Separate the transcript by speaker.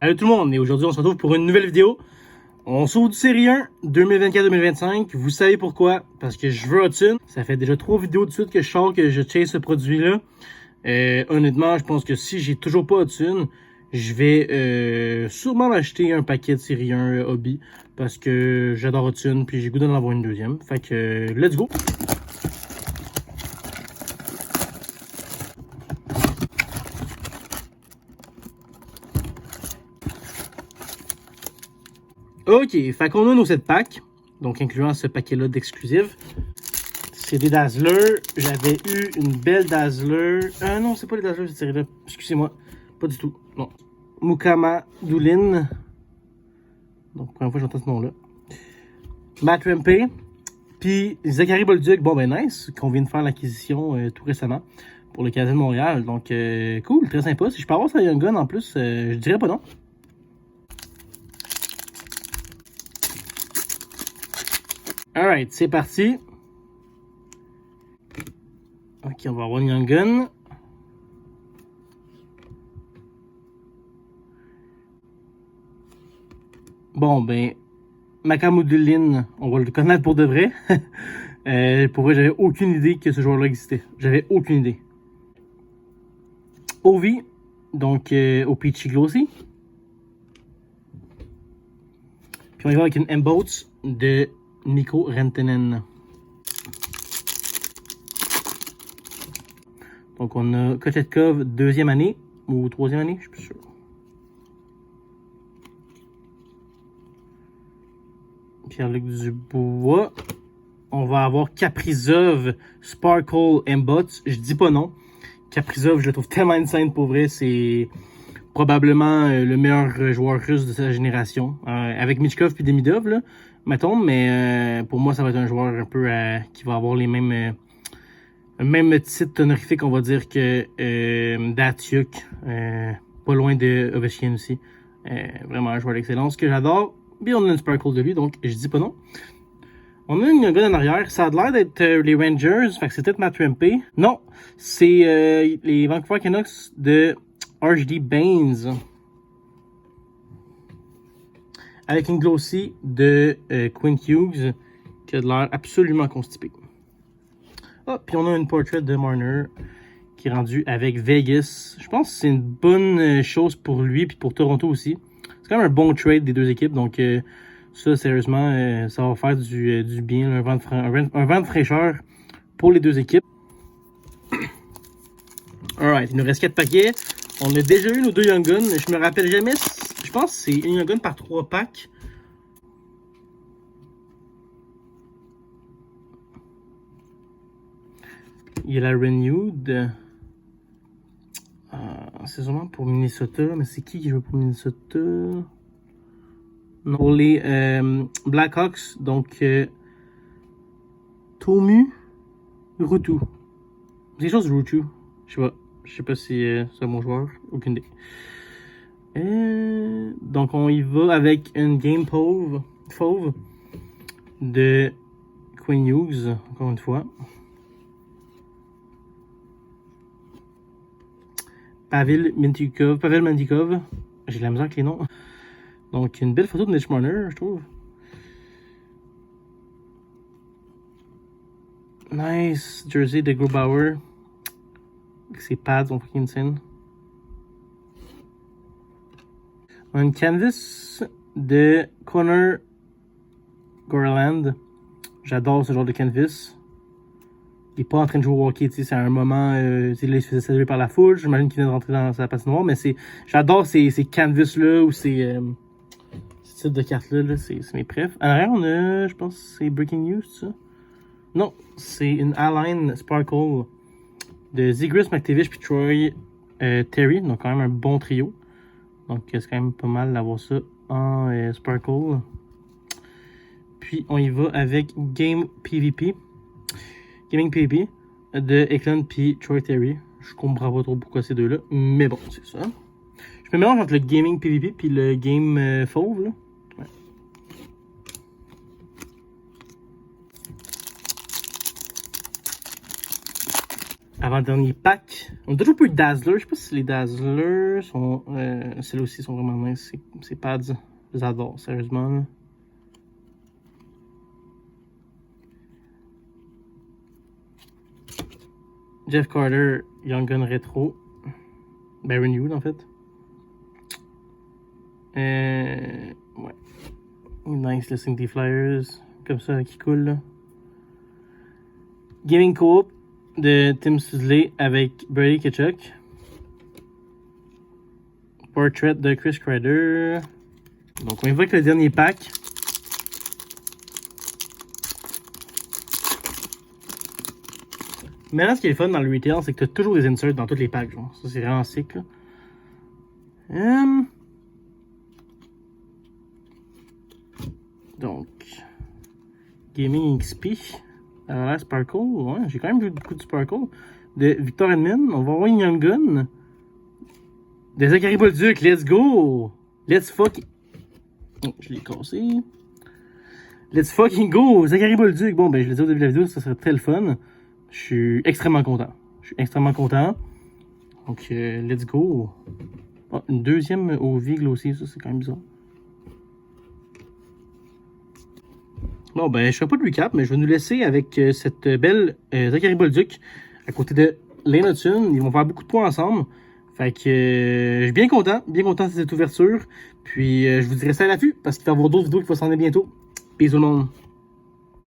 Speaker 1: Salut tout le monde, et aujourd'hui on se retrouve pour une nouvelle vidéo. On s'ouvre du série 1 2024-2025. Vous savez pourquoi? Parce que je veux Hudson. Ça fait déjà 3 vidéos de suite que je sors que je chase ce produit-là. Honnêtement, je pense que si j'ai toujours pas Hudson, je vais sûrement m'acheter un paquet de série 1 hobby. Parce que j'adore Hudson, puis j'ai goût d'en avoir une deuxième. Fait que let's go! Ok, fait qu'on a nos 7 packs, donc incluant ce paquet-là d'exclusifs. C'est des Dazzlers. J'avais eu une belle Dazzler. Non, c'est pas les Dazzlers cette série-là. Excusez-moi. Pas du tout. Non. Mukama Doolin. Donc, première fois que j'entends ce nom-là. Matt Rempe. Puis Zachary Bolduc. Bon, ben nice. Qu'on vient de faire l'acquisition tout récemment pour le Canadien de Montréal. Donc, cool. Très sympa. Si je peux avoir ça Young Gun en plus, je dirais pas non. Alright, c'est parti. Ok, on va avoir une Young Gun. Bon, ben, Makamudulin, on va le connaître pour de vrai. Pour vrai, j'avais aucune idée que ce joueur-là existait. J'avais aucune idée. Ovi, donc Opi Chiglosi. Puis on y va avec une M-Boats de Nico Rentenen. Donc on a Kochetkov, deuxième année, ou troisième année, je suis plus sûr. Pierre-Luc Dubois. On va avoir Kaprizov, Sparkle, M-Bots. Je dis pas non. Kaprizov, je le trouve tellement insane pour vrai. C'est probablement le meilleur joueur russe de sa génération. Avec Michkov puis Demidov, là, mettons. Mais pour moi, ça va être un joueur un peu qui va avoir les mêmes... même titre honorifique, on va dire, que Datsuk. Pas loin de Ovechkin aussi. Vraiment un joueur d'excellence que j'adore. Puis on a une Sparkle de lui, donc je dis pas non. On a une gun en arrière. Ça a l'air d'être les Rangers. Fait que c'est peut-être Matt Rempe. Non, c'est les Vancouver Canucks de RJ Baines. Avec une glossy de Quinn Hughes qui a de l'air absolument constipé. Ah, puis on a une portrait de Marner qui est rendu avec Vegas. Je pense que c'est une bonne chose pour lui puis pour Toronto aussi. C'est quand même un bon trade des deux équipes. Donc ça, sérieusement, ça va faire du bien. Un vent de fraîcheur pour les deux équipes. Alright, il nous reste 4 paquets. On a déjà eu nos 2 Young Guns. Je me rappelle jamais. Je pense que c'est une Young Gun par 3 packs. Il y a la Renewed. C'est sûrement pour Minnesota. Mais c'est qui joue pour Minnesota? Non, pour les Blackhawks. Donc, Tomu Rutu. C'est quelque chose de Rutu. Je sais pas. Je sais pas si c'est un bon joueur. Aucune idée. Donc, on y va avec une Game Fauve de Quinn Hughes, encore une fois. Pavel Mentikov. J'ai de la misère avec les noms. Donc, une belle photo de Mitch Marner, je trouve. Nice jersey de Grubauer. Ses pads sont fucking insane. Un canvas de Connor Gorland. J'adore ce genre de canvas. Il n'est pas en train de jouer au hockey, c'est un moment, il se faisait saluer par la foule. J'imagine qu'il vient de rentrer dans sa patinoire, mais j'adore ces canvas-là ou ces types de cartes-là, c'est mes préf. En arrière, on a, je pense, c'est Breaking News, ça? Non, c'est une Align Sparkle de Zegras, McTavish puis Troy Terry, donc quand même un bon trio. Donc c'est quand même pas mal d'avoir ça en Sparkle. Puis on y va avec Gaming PvP de Eklund puis Troy Terry. Je comprends pas trop pourquoi ces deux-là, mais bon, c'est ça. Je me mélange entre le Gaming PvP puis le Game Fauve, là. Ouais. Avant-dernier pack. On a toujours peu de Dazzler. Je sais pas si les Dazzler sont. Celles-là aussi sont vraiment nice. Ces pads. Je les adore, sérieusement. Là. Jeff Carter, Young Gun Retro. Ben, Renewed en fait. Ouais. Nice, le Cindy Flyers. Comme ça, qui coule là. Gaming Co-op de Tim Suzley avec Brady Tkachuk. Portrait de Chris Kreider. Donc, on évoque le dernier pack. Maintenant, ce qui est fun dans le retail, c'est que tu as toujours des inserts dans tous les packs. Genre. Ça, c'est vraiment sick. Là. Donc, Gaming XP. Alors là, Sparkle. Ouais, j'ai quand même vu beaucoup de Sparkle. De Victor Edmond. On va avoir une Young Gun. De Zachary Bolduc. Let's go! Let's fuck. Oh, je l'ai cassé. Let's fucking go! Zachary Bolduc. Bon, ben, je l'ai dit au début de la vidéo, ça serait très le fun. Je suis extrêmement content. Donc, let's go. Oh, une deuxième au Vigle aussi, ça, c'est quand même bizarre. Bon, ben, je fais pas de recap, mais je vais nous laisser avec cette belle Zachary Bolduc à côté de Lane Hudson. Ils vont faire beaucoup de points ensemble. Fait que je suis bien content de cette ouverture. Puis, je vous dirai ça à l'affût parce qu'il va y avoir d'autres vidéos qui vont s'en aller bientôt. Bisous tout le monde.